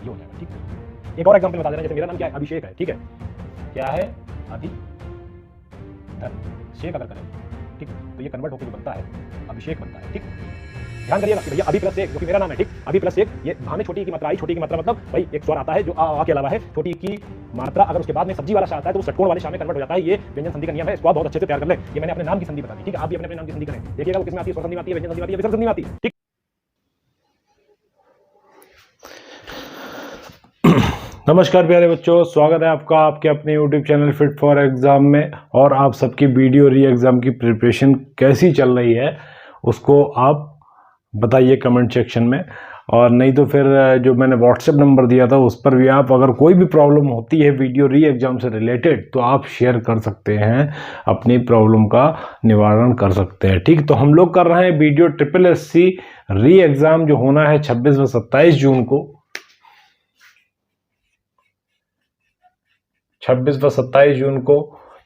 ये हो जाएगा। ठीक है, एक और एग्जांपल बता देना, जैसे मेरा नाम क्या है, अभिषेक है। ठीक है, क्या है, शेख अगर करें, ठीक, तो ये कन्वर्ट होकर जो बनता है अभिषेक बनता है। ठीक, ध्यान करिएगा कि भैया अभी प्लस एक, जो कि मेरा नाम है, ठीक, अभी प्लस एक, ये भा में छोटी ई की मात्रा आई, छोटी ई की मात्रा मतलब भाई एक स्वर आता है जो आ के अलावा है, छोटी ई की मात्रा अगर उसके बाद में सब्जी वाला शा आता है तो वो षटकोण वाले शा में कन्वर्ट हो जाता है। ये व्यंजन संधि का नियम है, इसको आप बहुत अच्छे से तैयार कर ले। ये मैंने अपने नाम की संधि बता दी। ठीक है, आप भी अपने नाम की संधि करें, देखिएगा वो किसमें आती है, स्वर संधि में आती है, व्यंजन संधि में आती है, विसर्ग संधि में आती है। ठीक, नमस्कार प्यारे बच्चों, स्वागत है आपका आपके अपने YouTube channel fit for exam में। और आप सबकी वीडियो री एग्जाम की प्रिपरेशन कैसी चल रही है उसको आप बताइए कमेंट सेक्शन में। और नहीं तो फिर जो मैंने व्हाट्सएप नंबर दिया था उस पर भी आप, अगर कोई भी प्रॉब्लम होती है वीडियो री एग्जाम से रिलेटेड, तो आप शेयर कर सकते हैं, अपनी प्रॉब्लम का निवारण कर सकते हैं। ठीक, तो हम लोग कर रहे हैं वीडियो SSC री एग्जाम जो होना है 26 व 27 जून को। 26 व 27 जून को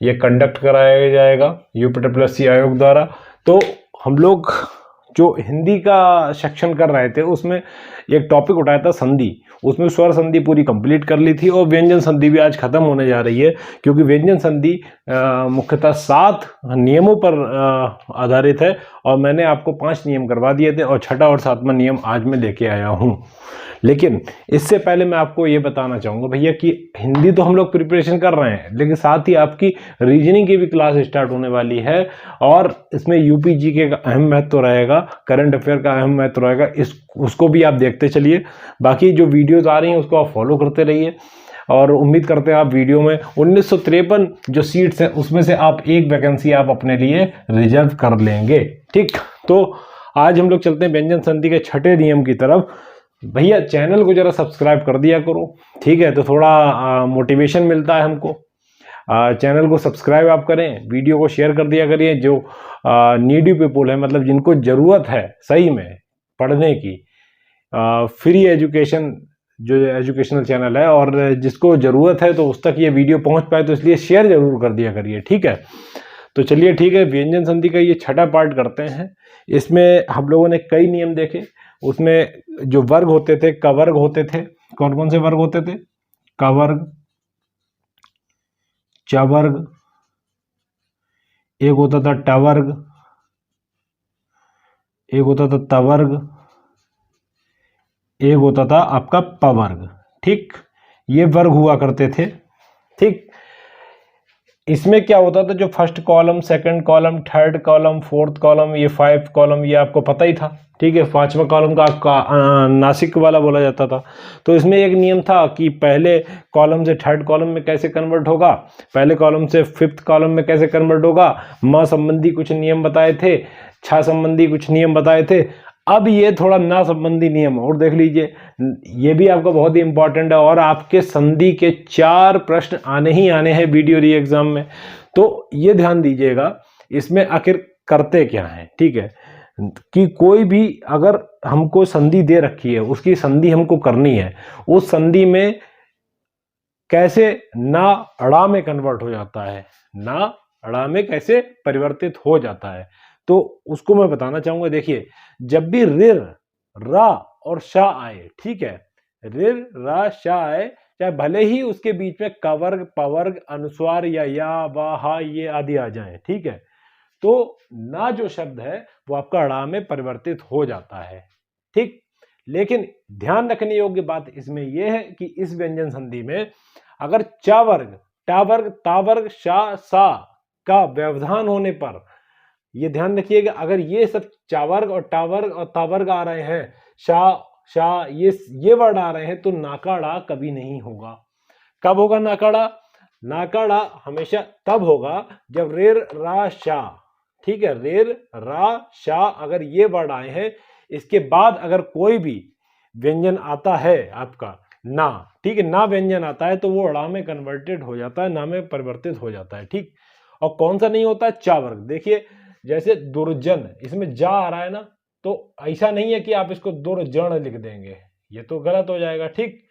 ये कंडक्ट कराया जाएगा UPSSC आयोग द्वारा। तो हम लोग जो हिंदी का सेक्शन कर रहे थे उसमें एक टॉपिक उठाया था संधि, उसमें स्वर संधि पूरी कंप्लीट कर ली थी, और व्यंजन संधि भी आज खत्म होने जा रही है, क्योंकि व्यंजन संधि मुख्यतः 7 नियमों पर आधारित है, और मैंने आपको 5 नियम करवा दिए थे, और छठा और 7वां नियम आज मैं लेके आया हूँ। लेकिन इससे पहले मैं आपको ये बताना चाहूँगा भैया कि हिंदी तो हम लोग प्रिपरेशन कर रहे हैं, लेकिन साथ ही आपकी रीजनिंग की भी क्लास स्टार्ट होने वाली है, और इसमें UPG के अहम महत्व रहेगा, करंट अफेयर का अहम महत्व रहेगा, उसको भी आप देखते चलिए। बाकी जो वीडियोज़ आ रही हैं उसको आप फॉलो करते रहिए, और उम्मीद करते हैं आप वीडियो में 1953 जो सीट्स हैं उसमें से आप एक वैकेंसी आप अपने लिए रिजर्व कर लेंगे। ठीक, तो आज हम लोग चलते हैं व्यंजन संधि के छठे नियम की तरफ। भैया चैनल को जरा सब्सक्राइब कर दिया करो, ठीक है, तो थोड़ा मोटिवेशन मिलता है हमको। चैनल को सब्सक्राइब आप करें, वीडियो को शेयर कर दिया करिए। जो नीडी पीपल है, मतलब जिनको ज़रूरत है सही में पढ़ने की, फ्री एजुकेशन जो एजुकेशनल चैनल है, और जिसको ज़रूरत है तो उस तक ये वीडियो पहुंच पाए, तो इसलिए शेयर जरूर कर दिया करिए। ठीक है, तो चलिए ठीक है, व्यंजन संधि का ये छठा पार्ट करते हैं। इसमें हम लोगों ने कई नियम देखे, उसमें जो वर्ग होते थे, कवर्ग होते थे। कौन कौन से वर्ग होते थे? कवर्ग, चवर्ग, एक होता था टवर्ग, एक होता था तवर्ग, एक होता था आपका पवर्ग। ठीक, ये वर्ग हुआ करते थे। ठीक, इसमें क्या होता था, जो first column, second column, third column, fourth column, ये 5 कॉलम, ये आपको पता ही था। ठीक है, 5वां कॉलम का आपका नासिक वाला बोला जाता था। तो इसमें एक नियम था कि पहले कॉलम से थर्ड कॉलम में कैसे कन्वर्ट होगा, पहले कॉलम से 5th कॉलम में कैसे कन्वर्ट होगा, म संबंधी कुछ नियम बताए थे, छ संबंधी कुछ नियम बताए थे। अब ये थोड़ा ना संबंधी नियम और देख लीजिए, ये भी आपका बहुत ही इंपॉर्टेंट है, और आपके संधि के 4 प्रश्न आने ही आने हैं वीडियो री एग्जाम में। तो ये ध्यान दीजिएगा, इसमें आखिर करते क्या है। ठीक है, कि कोई भी अगर हमको संधि दे रखी है, उसकी संधि हमको करनी है, उस संधि में कैसे ना अड़ा में कन्वर्ट हो जाता है, ना अड़ा में कैसे परिवर्तित हो जाता है, तो उसको मैं बताना चाहूंगा। देखिए, जब भी रिर, रा और शा आए, ठीक है, रिर, रा, शा आए, चाहे भले ही उसके बीच में कवर्ग, पवर्ग, अनुस्वार या वा, हा, ये आदि आ जाए, ठीक है, तो ना जो शब्द है वो आपका अड़ा में परिवर्तित हो जाता है। ठीक, लेकिन ध्यान रखने योग्य बात इसमें यह है कि इस व्यंजन संधि में अगर चा वर्ग, टा वर्ग, ता वर्ग, शा, सा का व्यवधान होने पर, ये ध्यान रखिएगा, अगर ये सब चा वर्ग और टा वर्ग और ता वर्ग आ रहे हैं, शा, शा, ये वर्ड आ रहे हैं, तो नाकाड़ा कभी नहीं होगा। कब होगा नाकाड़ा? नाकाड़ा हमेशा तब होगा जब रेर, रा, शा, ठीक है, रेर, रा, शा, अगर ये वर्ड आए हैं, इसके बाद अगर कोई भी व्यंजन आता है आपका ना, ठीक है, ना व्यंजन आता है, तो वो अड़ा में कन्वर्टेड हो जाता है, ना में परिवर्तित हो जाता है। ठीक, और कौन सा नहीं होता है? चा वर्ग। देखिए, जैसे दुर्जन, इसमें जा आ रहा है ना, तो ऐसा नहीं है कि आप इसको दुर्जन लिख देंगे, ये तो गलत हो जाएगा। ठीक,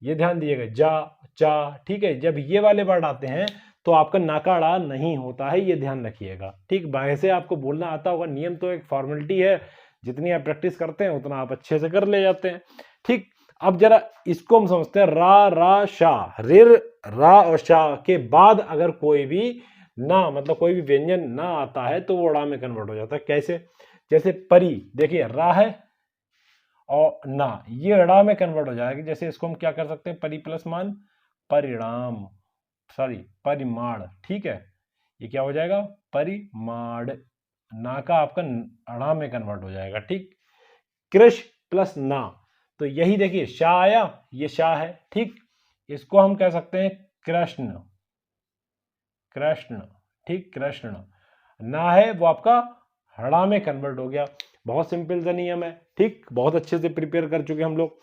ये ध्यान दीजिएगा, जा, चा, ठीक है, जब ये वाले वर्ड आते हैं तो आपका नाकाड़ा नहीं होता है, ये ध्यान रखिएगा। ठीक, वैसे आपको बोलना आता होगा, नियम तो एक फॉर्मेलिटी है, जितनी आप प्रैक्टिस करते हैं उतना आप अच्छे से कर ले जाते हैं। ठीक, अब जरा इसको हम समझते हैं, रा रा शाह, रिर रा और शाह के बाद अगर कोई भी ना मतलब कोई भी व्यंजन ना आता है तो वो ड़ा में कन्वर्ट हो जाता है। कैसे? जैसे परी, देखिए रा है और ना, ये ड़ा में कन्वर्ट हो जाएगा। जैसे इसको हम क्या कर सकते हैं, परी प्लस मान परिणाम, सॉरी परिमाण, ठीक है, ये क्या हो जाएगा परिमाण, ना का आपका ड़ा में कन्वर्ट हो जाएगा। ठीक, कृष प्लस ना, तो यही देखिए शाह आया, ये शाह है, ठीक, इसको हम कह सकते हैं कृष्ण, कृष्ण, ठीक, कृष्ण, ना है वो आपका हड़ा में कन्वर्ट हो गया। बहुत सिंपल सा नियम है, ठीक, बहुत अच्छे से प्रिपेयर कर चुके हम लोग।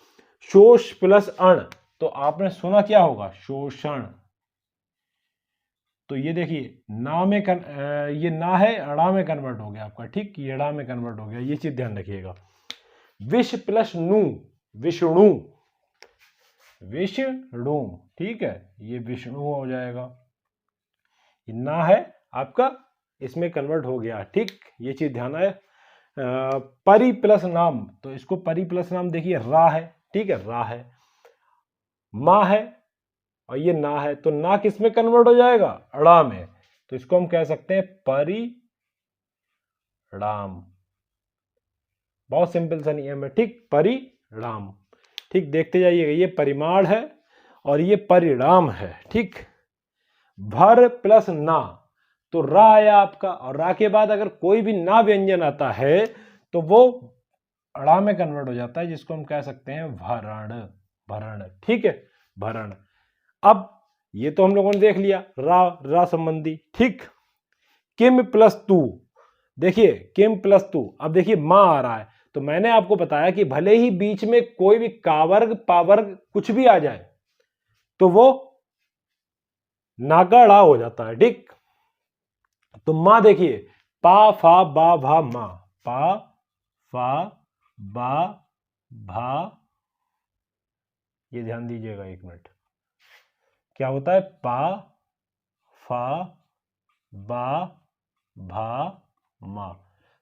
शोष प्लस अण, तो आपने सुना क्या होगा, शोषण, तो ये देखिए ना में ये ना है अड़ा में कन्वर्ट हो गया आपका, ठीक, ये अड़ा में कन्वर्ट हो गया, ये चीज ध्यान रखिएगा। विष प्लस नु, विष्णु, विष्णु, ठीक है, ये विष्णु हो जाएगा, ये ना है आपका इसमें कन्वर्ट हो गया, ठीक, ये चीज ध्यान है। परि प्लस नाम, तो इसको परि प्लस नाम देखिए रा है, ठीक है, रा है, माँ है और ये ना है, तो ना किस में कन्वर्ट हो जाएगा, अड़ा में, तो इसको हम कह सकते हैं परिणाम। बहुत सिंपल सा नियम है, ठीक, परिणाम, ठीक, देखते जाइएगा, ये परिमाण है और ये परिणाम है, ठीक। भर प्लस ना, तो रा आया आपका, और रा के बाद अगर कोई भी ना व्यंजन आता है तो वो अड़ा में कन्वर्ट हो जाता है, जिसको हम कह सकते हैं भरण, भरण, ठीक है, भरण। अब ये तो हम लोगों ने देख लिया रा संबंधी, ठीक। किम प्लस तू, देखिए किम प्लस तू, अब देखिए मां आ रहा है, तो मैंने आपको बताया कि भले ही बीच में कोई भी कावर्ग पावर्ग कुछ भी आ जाए तो वो नागाड़ा हो जाता है, ठीक। तो मां देखिए पा फा बा भा मा, पा फा बा भा, ये ध्यान दीजिएगा एक मिनट, क्या होता है, पा फा बा भा मा,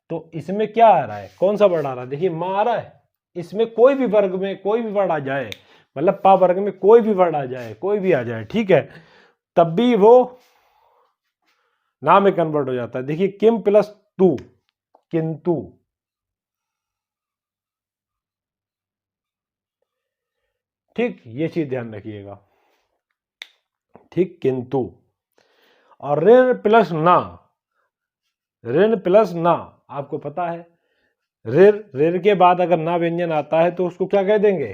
तो इसमें क्या आ रहा है, कौन सा वर्ड आ रहा है, देखिए मां आ रहा है, इसमें कोई भी वर्ग में कोई भी वर्ड आ जाए, मतलब पा वर्ग में कोई भी वर्ड आ जाए, कोई भी आ जाए, ठीक है, तब भी वो ना में कन्वर्ट हो जाता है। देखिए किम प्लस तू, किंतु, ठीक, ये चीज ध्यान रखिएगा, ठीक, किंतु। और ऋण प्लस ना, ऋण प्लस ना, आपको पता है ऋण, ऋण के बाद अगर ना व्यंजन आता है तो उसको क्या कह देंगे,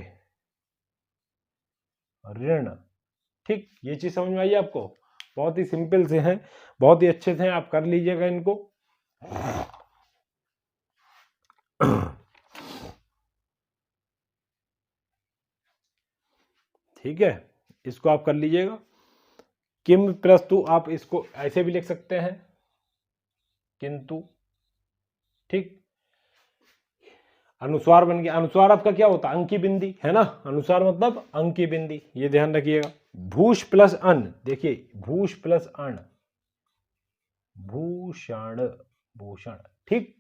ऋण, ठीक, ये चीज समझ में आई आपको, बहुत ही सिंपल से हैं, बहुत ही अच्छे से हैं, आप कर लीजिएगा इनको। ठीक है, इसको आप कर लीजिएगा। किम प्लस तू, आप इसको ऐसे भी लिख सकते हैं, किंतु, ठीक। अनुस्वार बन गया, अनुस्वार आपका क्या होता है, अंकी बिंदी, है ना, अनुस्वार मतलब अंकी बिंदी, ये ध्यान रखिएगा। भूष प्लस अन, देखिए भूष प्लस अन, भूषण, भूषण, ठीक,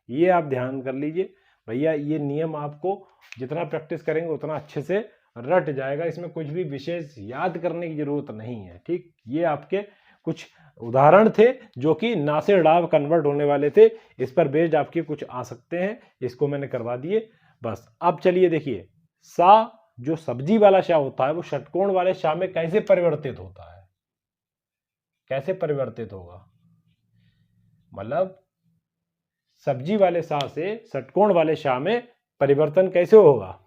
ये आप ध्यान कर लीजिए भैया, ये नियम आपको जितना प्रैक्टिस करेंगे उतना अच्छे से रट जाएगा, इसमें कुछ भी विशेष याद करने की जरूरत नहीं है, ठीक। ये आपके कुछ उदाहरण थे जो कि ना से ड़ा कन्वर्ट होने वाले थे, इस पर बेस्ड आपके कुछ आ सकते हैं, इसको मैंने करवा दिए बस। अब चलिए देखिए, सा जो सब्जी वाला शाह होता है वो षटकोण वाले शाह में कैसे परिवर्तित होता है, कैसे परिवर्तित होगा, मतलब सब्जी वाले शाह से षटकोण वाले शाह में परिवर्तन कैसे होगा,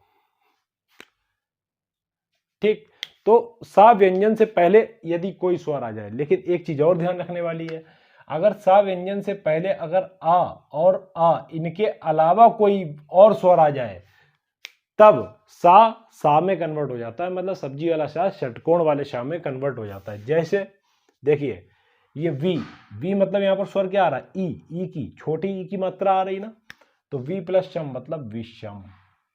ठीक। तो सा व्यंजन से पहले यदि कोई स्वर आ जाए, लेकिन एक चीज और ध्यान रखने वाली है, अगर सा व्यंजन से पहले अगर आ और आ इनके अलावा कोई और स्वर आ जाए तब सा में कन्वर्ट हो जाता है, मतलब सब्जी वाला शाह षटकोण वाले शाह में कन्वर्ट हो जाता है। जैसे देखिए ये वी मतलब यहां पर स्वर क्या आ रहा है, ई की छोटी ई की मात्रा आ रही ना, तो वी प्लस शम मतलब विषम,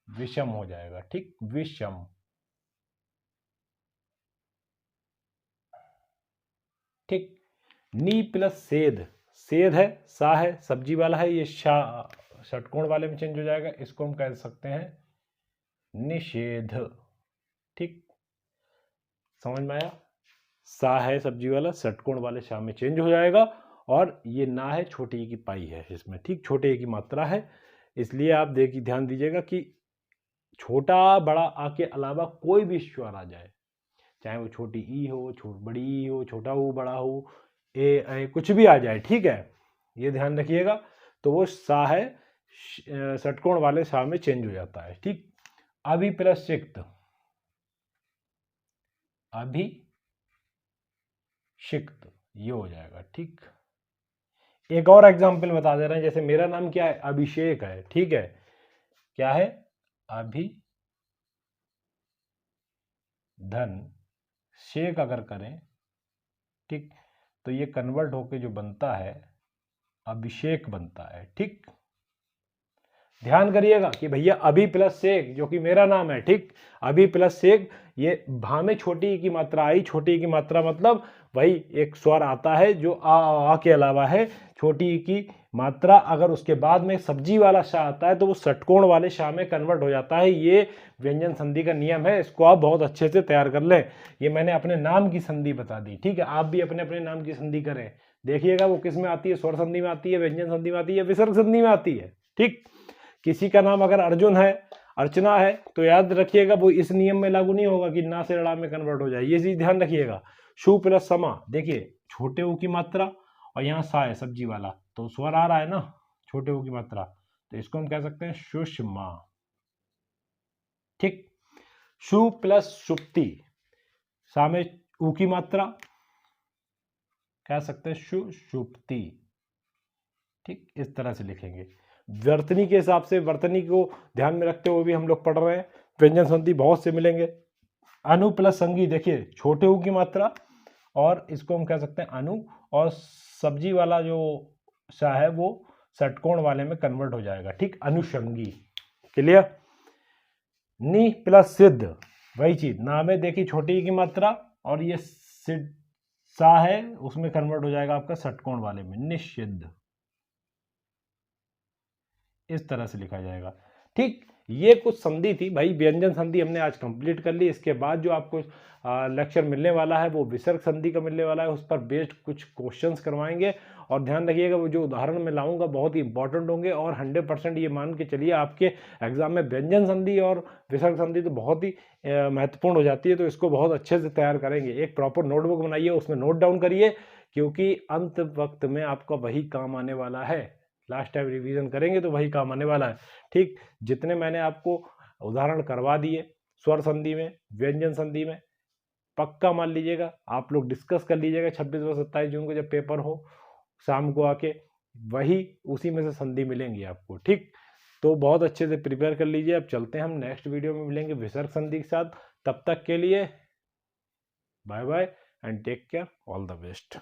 विषम हो जाएगा, ठीक, विषम, ठीक। नी प्लस सेध, सेध है, सा है, सब्जी वाला है, ये शाह षटकोण वाले में चेंज हो जाएगा, इसको हम कह सकते हैं निषेध। ठीक, समझ में आया? सा है सब्जी वाला, षटकोण वाले शा में चेंज हो जाएगा, और ये ना है छोटे ई की पाई है इसमें। ठीक, छोटे ई की मात्रा है, इसलिए आप देखिए ध्यान दीजिएगा कि छोटा बड़ा आ के अलावा कोई भी स्वर आ जाए, चाहे वो छोटी ई हो, बड़ी ई हो, छोटा हो, बड़ा हो, ए कुछ भी आ जाए, ठीक है, ये ध्यान रखिएगा। तो वो सा है षटकोण वाले सा में चेंज हो जाता है। ठीक, अभिप्रसिक्त, अभिषिक्त, ये हो जाएगा। ठीक, एक और एग्जांपल बता दे रहे हैं, जैसे मेरा नाम क्या है, अभिषेक है। ठीक है, क्या है, अभी धन शेक अगर करें, ठीक, तो ये कन्वर्ट होके जो बनता है अभिषेक बनता है। ठीक, ध्यान करिएगा कि भैया अभी प्लस शेक जो कि मेरा नाम है, ठीक, अभी प्लस शेक, ये भा में छोटी ई की मात्रा आई, छोटी ई की मात्रा मतलब वही एक स्वर आता है जो आ के अलावा है, छोटी ई की मात्रा अगर उसके बाद में सब्जी वाला शाह आता है तो वो षटकोण वाले शाह में कन्वर्ट हो जाता है। ये व्यंजन संधि का नियम है, इसको आप बहुत अच्छे से तैयार कर लें। ये मैंने अपने नाम की संधि बता दी, ठीक है, आप भी अपने अपने नाम की संधि करें, देखिएगा वो किस में आती है, स्वर संधि में आती है, व्यंजन संधि में आती है, विसर्ग संधि में आती है। ठीक, किसी का नाम अगर अर्जुन है, अर्चना है, तो याद रखिएगा वो इस नियम में लागू नहीं होगा कि ना से ड़ा में कन्वर्ट हो जाए, ये चीज ध्यान रखिएगा। शु प्लस समा, देखिए छोटे ऊ की मात्रा और यहाँ सा है सब्जी वाला, तो स्वर आ रहा है ना छोटे ऊ की मात्रा, तो इसको हम कह सकते हैं सुषमा। ठीक, शु प्लस सुप्ति, सा में ऊ की मात्रा, कह सकते हैं सुषुप्ति। ठीक, इस तरह से लिखेंगे। वर्तनी के हिसाब से, वर्तनी को ध्यान में रखते हुए भी हम लोग पढ़ रहे हैं, व्यंजन संधि बहुत से मिलेंगे। अनु प्लस संगी, देखिए छोटे ऊ की मात्रा और इसको हम कह सकते हैं अनु, और सब्जी वाला जो सा है वो षटकोण वाले में कन्वर्ट हो जाएगा। ठीक, अनुषंगी, क्लियर। नि प्लस सिद्ध, वही चीज, ना में देखिए छोटी ई की मात्रा और ये सिद्ध सा है उसमें कन्वर्ट हो जाएगा आपका षटकोण वाले में, निषिद्ध, इस तरह से लिखा जाएगा। ठीक, ये कुछ संधि थी भाई, व्यंजन संधि हमने आज कंप्लीट कर ली। इसके बाद जो आपको लेक्चर मिलने वाला है वो विसर्ग संधि का मिलने वाला है, उस पर बेस्ड कुछ क्वेश्चंस करवाएंगे। और ध्यान रखिएगा वो जो उदाहरण मैं लाऊंगा बहुत ही इंपॉर्टेंट होंगे, और 100% ये मान के चलिए आपके एग्जाम में व्यंजन संधि और विसर्ग संधि तो बहुत ही महत्वपूर्ण हो जाती है, तो इसको बहुत अच्छे से तैयार करेंगे। एक प्रॉपर नोटबुक बनाइए, उसमें नोट डाउन करिए, क्योंकि अंत वक्त में आपका वही काम आने वाला है। लास्ट टाइम रिवीजन करेंगे तो वही काम आने वाला है। ठीक, जितने मैंने आपको उदाहरण करवा दिए स्वर संधि में, व्यंजन संधि में, पक्का मान लीजिएगा, आप लोग डिस्कस कर लीजिएगा 26 और 27 जून को जब पेपर हो, शाम को आके वही उसी में से संधि मिलेंगी आपको। ठीक, तो बहुत अच्छे से प्रिपेयर कर लीजिए। अब चलते हैं, हम नेक्स्ट वीडियो में मिलेंगे विसर्ग संधि के साथ। तब तक के लिए bye bye and take care, all the best.